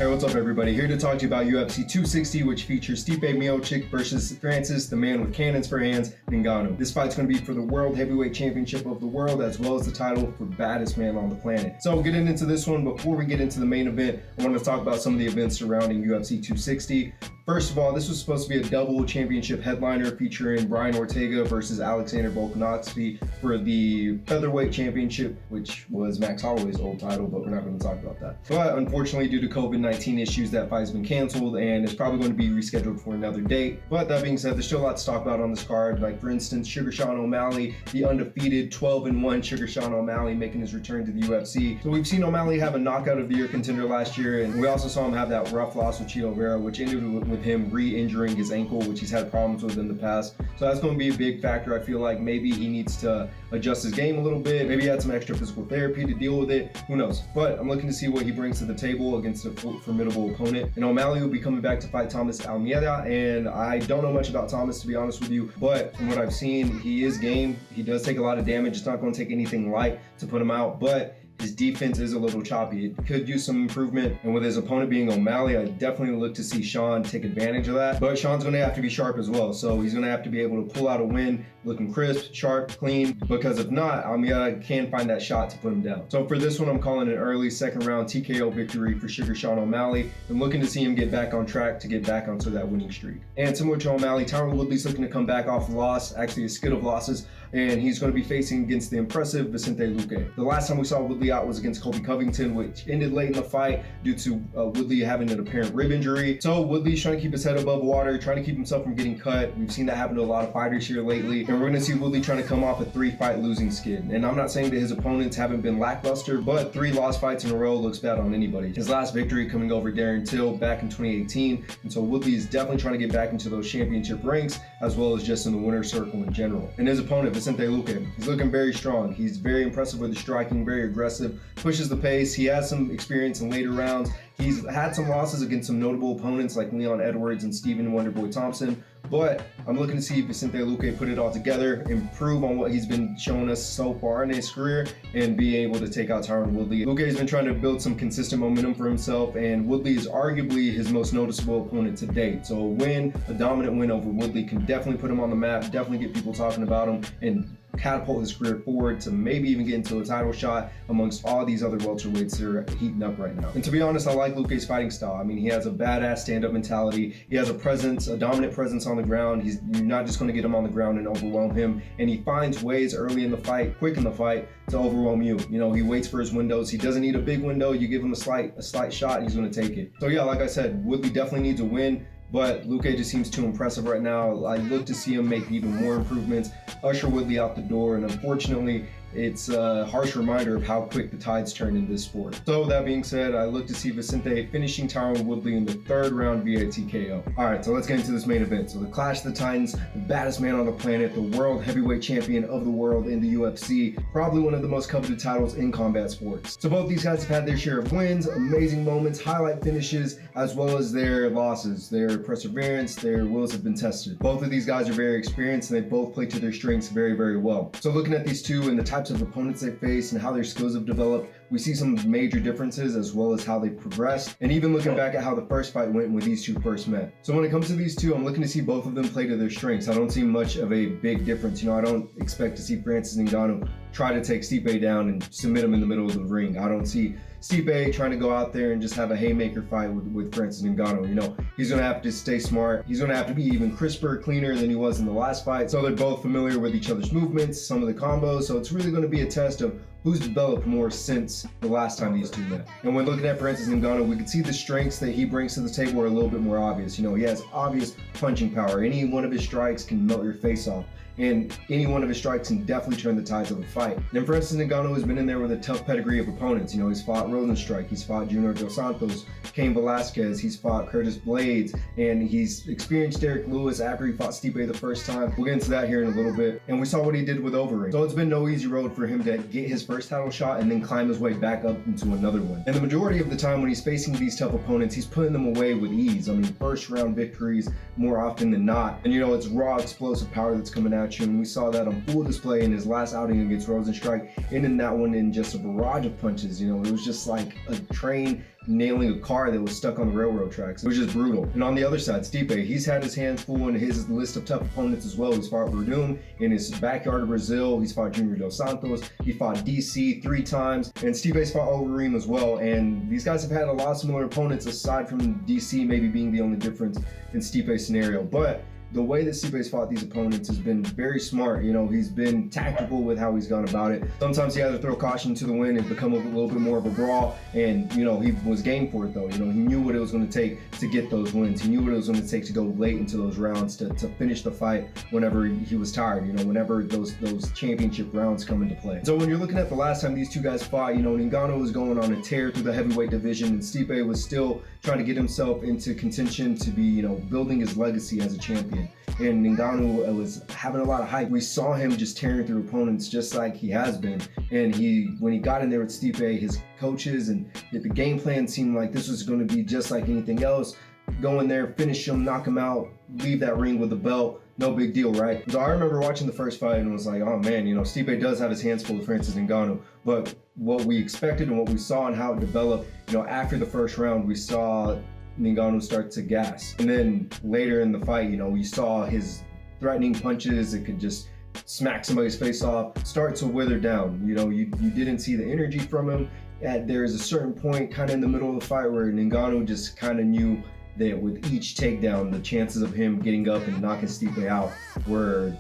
Hey, what's up everybody? Here to talk to you about UFC 260, which features Stipe Miocic versus Francis, the man with cannons for hands, Ngannou. This fight's going to be for the World Heavyweight Championship of the world, as well as the title for baddest man on the planet. So getting into this one, before we get into the main event, I want to talk about some of the events surrounding UFC 260. First of all, this was supposed to be a double championship headliner featuring Brian Ortega versus Alexander Volkanovski for the featherweight championship, which was Max Holloway's old title, but we're not going to talk about that. But unfortunately, due to COVID-19 issues, that fight's been canceled and it's probably going to be rescheduled for another date. But that being said, there's still a lot to talk about on this card. Like for instance, Sugar Sean O'Malley, the undefeated 12-1 Sugar Sean O'Malley making his return to the UFC. So we've seen O'Malley have a knockout of the year contender last year, and we also saw him have that rough loss with Chito Vera, which ended with him re-injuring his ankle, which he's had problems with in the past. So that's going to be a big factor. I feel like maybe he needs to adjust his game a little bit, maybe add some extra physical therapy to deal with it, who knows. But I'm looking to see what he brings to the table against a formidable opponent. And O'Malley will be coming back to fight Thomas Almeida, and I don't know much about Thomas, to be honest with you, but from what I've seen, he is game. He does take a lot of damage. It's not going to take anything light to put him out, but his defense is a little choppy. It could use some improvement. And with his opponent being O'Malley, I definitely look to see Sean take advantage of that. But Sean's going to have to be sharp as well. So he's going to have to be able to pull out a win looking crisp, sharp, clean, because if not, Almeida can find that shot to put him down. So for this one, I'm calling an early second round TKO victory for Sugar Sean O'Malley. I'm looking to see him get back on track to get back onto that winning streak. And similar to O'Malley, Tyron Woodley's looking to come back off a loss, actually a skid of losses, and he's going to be facing against the impressive Vicente Luque. The last time we saw Woodley out was against Colby Covington, which ended late in the fight due to Woodley having an apparent rib injury. So Woodley's trying to keep his head above water, trying to keep himself from getting cut. We've seen that happen to a lot of fighters here lately, and we're going to see Woodley trying to come off a 3-fight losing skid. And I'm not saying that his opponents haven't been lackluster, but 3 lost fights in a row looks bad on anybody. His last victory coming over Darren Till back in 2018, and so Woodley is definitely trying to get back into those championship ranks, as well as just in the winner's circle in general. And his opponent, Vicente Luque, he's looking very strong. He's very impressive with his striking, very aggressive, pushes the pace. He has some experience in later rounds. He's had some losses against some notable opponents like Leon Edwards and Stephen Wonderboy Thompson, but I'm looking to see Vicente Luque put it all together, improve on what he's been showing us so far in his career, and be able to take out Tyron Woodley. Luque has been trying to build some consistent momentum for himself, and Woodley is arguably his most noticeable opponent to date. So a win, a dominant win over Woodley can definitely put him on the map, definitely get people talking about him, and catapult his career forward to maybe even get into a title shot amongst all these other welterweights that are heating up right now. And to be honest, I like Luque's fighting style. I mean, he has a badass stand-up mentality. He has a presence, a dominant presence on the ground. You're not just going to get him on the ground and overwhelm him. And he finds ways early in the fight, quick in the fight, to overwhelm you. You know, he waits for his windows. He doesn't need a big window. You give him a slight shot, he's going to take it. So yeah, like I said, Woodley definitely needs a win, but Luque just seems too impressive right now. I look to see him make even more improvements, usher Woodley out the door, and unfortunately, it's a harsh reminder of how quick the tides turn in this sport. So that being said, I look to see Vicente finishing Tyron Woodley in the 3rd round via TKO. Alright, so let's get into this main event. So the Clash of the Titans, the baddest man on the planet, the world heavyweight champion of the world in the UFC, probably one of the most coveted titles in combat sports. So both these guys have had their share of wins, amazing moments, highlight finishes, as well as their losses. Their perseverance, their wills have been tested. Both of these guys are very experienced, and they both play to their strengths very, very well. So looking at these two and the types of opponents they face and how their skills have developed, we see some major differences as well as how they progressed, and even looking back at how the first fight went when these two first met. So when it comes to these two, I'm looking to see both of them play to their strengths. I don't see much of a big difference. You know, I don't expect to see Francis Ngannou try to take Stipe down and submit him in the middle of the ring. I don't see Stipe trying to go out there and just have a haymaker fight with Francis Ngannou. You know, he's going to have to stay smart. He's going to have to be even crisper, cleaner than he was in the last fight. So they're both familiar with each other's movements, some of the combos. So it's really going to be a test of who's developed more since the last time these two met. And when looking at Francis Ngannou, we can see the strengths that he brings to the table are a little bit more obvious. You know, he has obvious punching power. Any one of his strikes can melt your face off, and any one of his strikes can definitely turn the tides of a fight. And Francis Ngannou has been in there with a tough pedigree of opponents. You know, he's fought Rosenstrike, he's fought Junior Dos Santos, Cain Velasquez, he's fought Curtis Blades, and he's experienced Derek Lewis after he fought Stipe the first time. We'll get into that here in a little bit. And we saw what he did with Overeem. So it's been no easy road for him to get his first title shot and then climb his way back up into another one. And the majority of the time when he's facing these tough opponents, he's putting them away with ease. I mean, first round victories more often than not. And you know, it's raw, explosive power that's coming match, and we saw that on full display in his last outing against Rosenstrike, ending that one in just a barrage of punches. You know, it was just like a train nailing a car that was stuck on the railroad tracks. It was just brutal. And on the other side, Stipe, he's had his hands full in his list of tough opponents as well. He's fought Verdum in his backyard of Brazil. He's fought Junior Dos Santos. He fought DC 3 times. And Stipe's fought Overeem as well. And these guys have had a lot of similar opponents aside from DC maybe being the only difference in Stipe's scenario. But the way that Stipe's fought these opponents has been very smart. You know, he's been tactical with how he's gone about it. Sometimes he had to throw caution to the wind and become a little bit more of a brawl. And, you know, he was game for it though. You know, he knew what it was going to take to get those wins. He knew what it was going to take to go late into those rounds to finish the fight whenever he was tired, you know, whenever those championship rounds come into play. So when you're looking at the last time these two guys fought, you know, Ngannou was going on a tear through the heavyweight division, and Stipe was still trying to get himself into contention to be, you know, building his legacy as a champion. And Ngannou was having a lot of hype. We saw him just tearing through opponents just like he has been. And when he got in there with Stipe, his coaches and the game plan seemed like this was going to be just like anything else. Go in there, finish him, knock him out, leave that ring with the belt. No big deal, right? So I remember watching the first fight and was like, oh man, you know, Stipe does have his hands full with Francis Ngannou. But what we expected and what we saw and how it developed, you know, after the first round, we saw Ngannou start to gas. And then later in the fight, you know, we saw his threatening punches that could just smack somebody's face off start to wither down. You know, you didn't see the energy from him. There's a certain point kind of in the middle of the fight where Ngannou just kind of knew that with each takedown, the chances of him getting up and knocking Stipe out were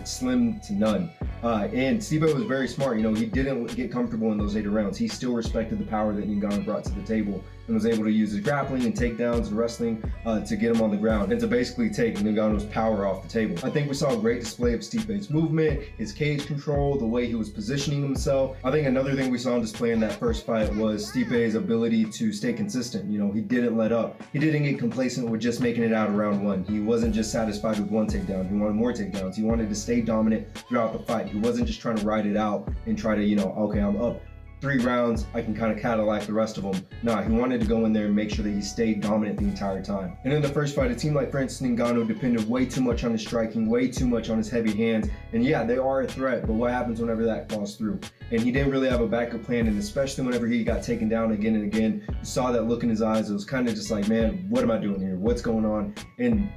slim to none. And Stipe was very smart. You know, he didn't get comfortable in those later rounds. He still respected the power that Ngannou brought to the table and was able to use his grappling and takedowns and wrestling to get him on the ground and to basically take Ngannou's power off the table. I think we saw a great display of Stipe's movement, his cage control, the way he was positioning himself. I think another thing we saw on display in that first fight was Stipe's ability to stay consistent. You know, he didn't let up. He didn't get complacent with just making it out of round 1. He wasn't just satisfied with one takedown. He wanted more takedowns. He wanted to stay dominant throughout the fight. He wasn't just trying to ride it out and try to, you know, okay, I'm up 3 rounds, I can kind of Cadillac the rest of them. Nah, he wanted to go in there and make sure that he stayed dominant the entire time. And in the first fight, it seemed like Francis Ngannou depended way too much on his striking, way too much on his heavy hands. And yeah, they are a threat, but what happens whenever that falls through? And he didn't really have a backup plan, and especially whenever he got taken down again and again, you saw that look in his eyes. It was kind of just like, man, what am I doing here? What's going on? And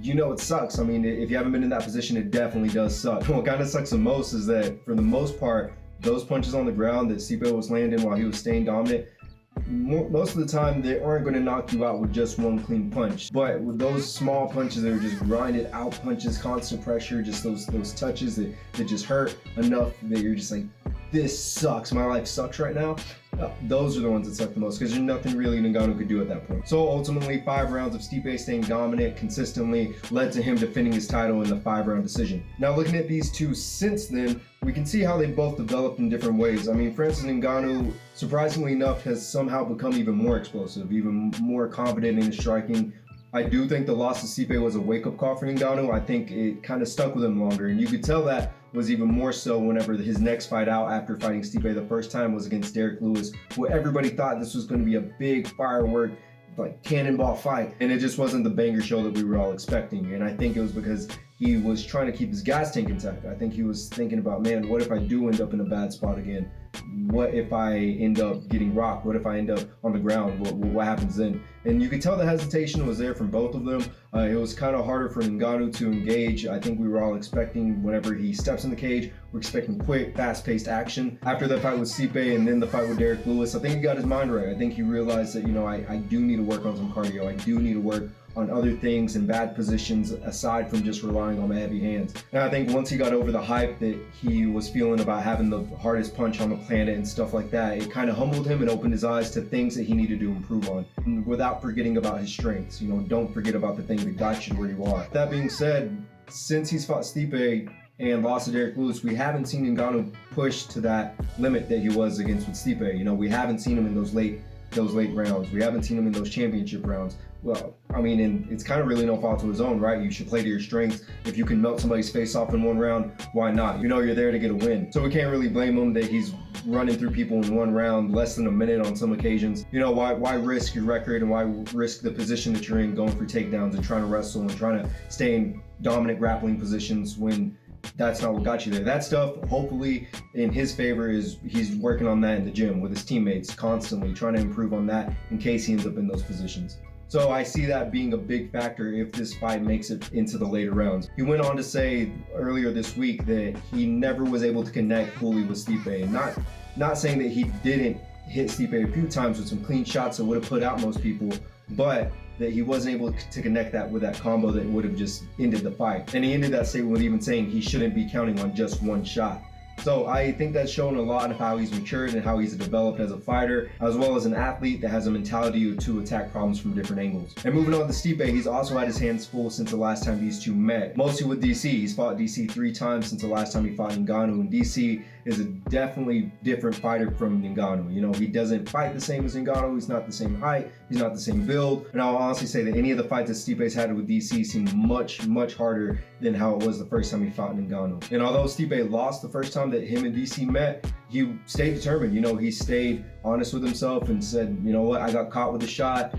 you know, it sucks. I mean, if you haven't been in that position, it definitely does suck. What kind of sucks the most is that for the most part, those punches on the ground that Stipe was landing while he was staying dominant, most of the time they aren't going to knock you out with just one clean punch. But with those small punches that are just grinded out punches, constant pressure, just those touches that just hurt enough that you're just like, this sucks, my life sucks right now. Those are the ones that suck the most because there's nothing really Ngannou could do at that point. So ultimately, 5 rounds of Stipe staying dominant consistently led to him defending his title in the 5-round decision. Now looking at these two since then, we can see how they both developed in different ways. I mean, Francis Ngannou, surprisingly enough, has somehow become even more explosive, even more confident in his striking. I do think the loss to Stipe was a wake-up call for Ngannou. I think it kind of stuck with him longer, and you could tell that was even more so whenever his next fight out after fighting Stipe the first time was against Derek Lewis, where everybody thought this was going to be a big firework, like cannonball fight, and it just wasn't the banger show that we were all expecting. And I think it was because he was trying to keep his gas tank intact. I think he was thinking about, man, what if I do end up in a bad spot again? What if I end up getting rocked? What if I end up on the ground? What happens then? And you could tell the hesitation was there from both of them. It was kind of harder for Ngannou to engage. I think we were all expecting whenever he steps in the cage, we're expecting quick, fast-paced action. After that fight with Stipe and then the fight with Derek Lewis, I think he got his mind right. I think he realized that, you know, I do need to work on some cardio. I do need to work on other things in bad positions aside from just relying on my heavy hands. And I think once he got over the hype that he was feeling about having the hardest punch on the planet and stuff like that, it kind of humbled him and opened his eyes to things that he needed to improve on, and without forgetting about his strengths. You know, don't forget about the thing that got you where you are. That being said, since he's fought Stipe and lost to Derek Lewis, we haven't seen Ngannou push to that limit that he was against with Stipe. You know, we haven't seen him in those late rounds. We haven't seen him in those championship rounds. Well, I mean, and it's kind of really no fault to his own, right? You should play to your strengths. If you can melt somebody's face off in one round, why not? You know you're there to get a win. So we can't really blame him that he's running through people in one round, less than a minute on some occasions. You know, why risk your record and why risk the position that you're in going for takedowns and trying to wrestle and trying to stay in dominant grappling positions when that's not what got you there. That stuff, hopefully in his favor, is he's working on that in the gym with his teammates, constantly trying to improve on that in case he ends up in those positions. So I see that being a big factor if this fight makes it into the later rounds. He went on to say earlier this week that he never was able to connect fully with Stipe, and not saying that he didn't hit Stipe a few times with some clean shots that would have put out most people, but that he wasn't able to connect that with that combo that would have just ended the fight. And he ended that statement with even saying he shouldn't be counting on just one shot. So I think that's shown a lot of how he's matured and how he's developed as a fighter, as well as an athlete that has a mentality to attack problems from different angles. And moving on to Stipe, he's also had his hands full since the last time these two met, mostly with DC. He's fought DC 3 times since the last time he fought Ngannou, and DC is a definitely different fighter from Ngannou. You know, he doesn't fight the same as Ngannou, he's not the same height, he's not the same build, and I'll honestly say that any of the fights that Stipe's had with DC seemed much, much harder than how it was the first time he fought Ngannou. And although Stipe lost the first time that him and DC met, he stayed determined. You know, he stayed honest with himself and said, you know what, I got caught with a shot.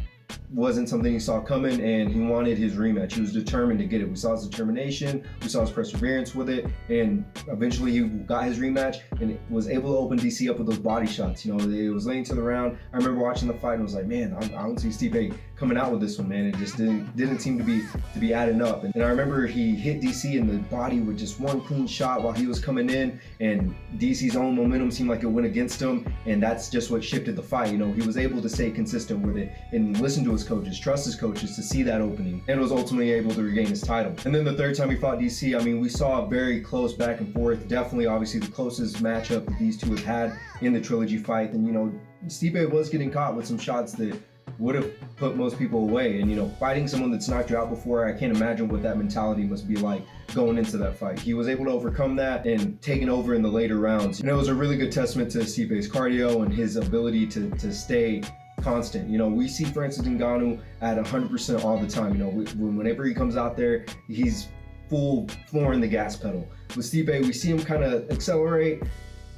Wasn't something he saw coming, and he wanted his rematch. He was determined to get it. We saw his determination, we saw his perseverance with it, and eventually he got his rematch and was able to open DC up with those body shots. You know, it was laying to the round. I remember watching the fight and was like, man, I don't see Stipe coming out with this one, man. It just didn't seem to be adding up. And I remember he hit DC in the body with just one clean shot while he was coming in, and DC's own momentum seemed like it went against him, and that's just what shifted the fight. You know, he was able to stay consistent with it and listen to his coaches, trust his coaches to see that opening, and was ultimately able to regain his title. And then the third time he fought DC, I mean, we saw a very close back and forth, definitely obviously the closest matchup that these two have had in the trilogy fight. And you know, Stipe was getting caught with some shots that would have put most people away, and you know, fighting someone that's knocked you out before, I can't imagine what that mentality must be like going into that fight. He was able to overcome that and taking over in the later rounds. And it was a really good testament to Stipe's cardio and his ability to stay constant. You know, we see Francis Ngannou at 100% all the time. You know, whenever he comes out there, he's full flooring the gas pedal. With Stipe, we see him kind of accelerate,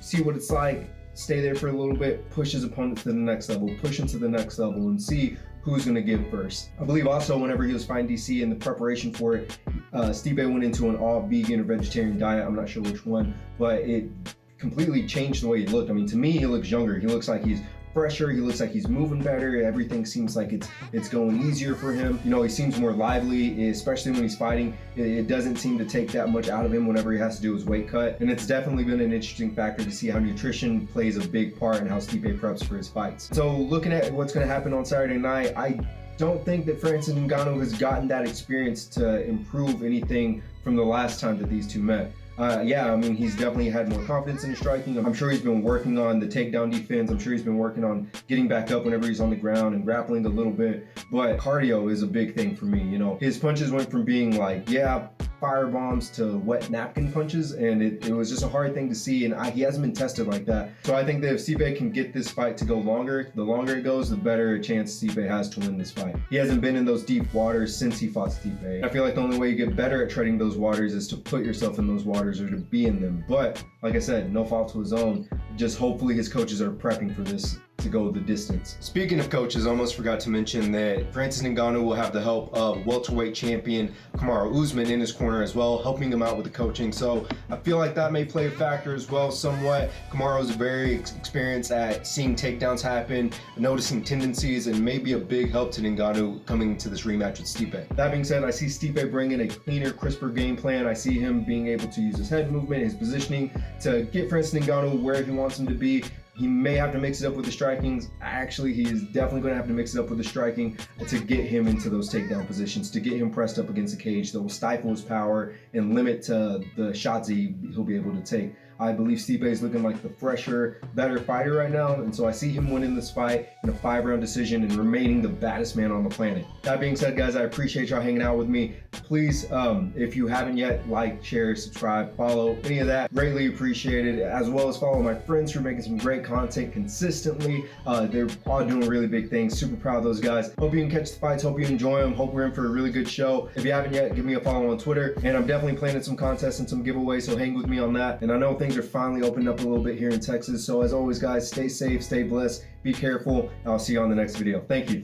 see what it's like, stay there for a little bit, push his opponent to the next level, push him to the next level, and see who's going to give first. I believe also whenever he was fighting DC in the preparation for it, Stipe went into an all vegan or vegetarian diet. I'm not sure which one, but it completely changed the way he looked. I mean, to me, he looks younger. He looks like he's fresher, he looks like he's moving better, everything seems like it's going easier for him. You know, he seems more lively, especially when he's fighting. It doesn't seem to take that much out of him whenever he has to do his weight cut, and it's definitely been an interesting factor to see how nutrition plays a big part in how Stipe preps for his fights. So looking at what's going to happen on Saturday night, I don't think that Francis Ngannou has gotten that experience to improve anything from the last time that these two met. Yeah, I mean, he's definitely had more confidence in his striking. I'm sure he's been working on the takedown defense. I'm sure he's been working on getting back up whenever he's on the ground and grappling a little bit. But cardio is a big thing for me. You know, his punches went from being like, yeah, fire bombs to wet napkin punches, and it was just a hard thing to see, and he hasn't been tested like that. So I think that if Stipe can get this fight to go longer, the longer it goes, the better a chance Stipe has to win this fight. He hasn't been in those deep waters since he fought Stipe. I feel like the only way you get better at treading those waters is to put yourself in those waters or to be in them. But like I said, no fault to his own. Just hopefully his coaches are prepping for this to go the distance. Speaking of coaches, I almost forgot to mention that Francis Ngannou will have the help of welterweight champion Kamaru Usman in his corner as well, helping him out with the coaching. So I feel like that may play a factor as well somewhat. Kamaru is very experienced at seeing takedowns happen, noticing tendencies, and maybe a big help to Ngannou coming into this rematch with Stipe. That being said, I see Stipe bringing a cleaner, crisper game plan. I see him being able to use his head movement, his positioning to get Francis Ngannou where he wants him to be. He may have to mix it up with the strikings. Actually, he is definitely going to have to mix it up with the striking to get him into those takedown positions, to get him pressed up against the cage that will stifle his power and limit the shots that he'll be able to take. I believe Stipe is looking like the fresher, better fighter right now, and so I see him winning this fight in a 5-round decision and remaining the baddest man on the planet. That being said, guys, I appreciate y'all hanging out with me. Please, if you haven't yet, like, share, subscribe, follow, any of that, greatly appreciated, as well as follow my friends who are making some great content consistently. They're all doing really big things. Super proud of those guys. Hope you can catch the fights, hope you enjoy them, hope we're in for a really good show. If you haven't yet, give me a follow on Twitter, and I'm definitely planning some contests and some giveaways, so hang with me on that. And I know things are finally opened up a little bit here in Texas, so as always, guys, stay safe, stay blessed, be careful, and I'll see you on the next video. Thank you.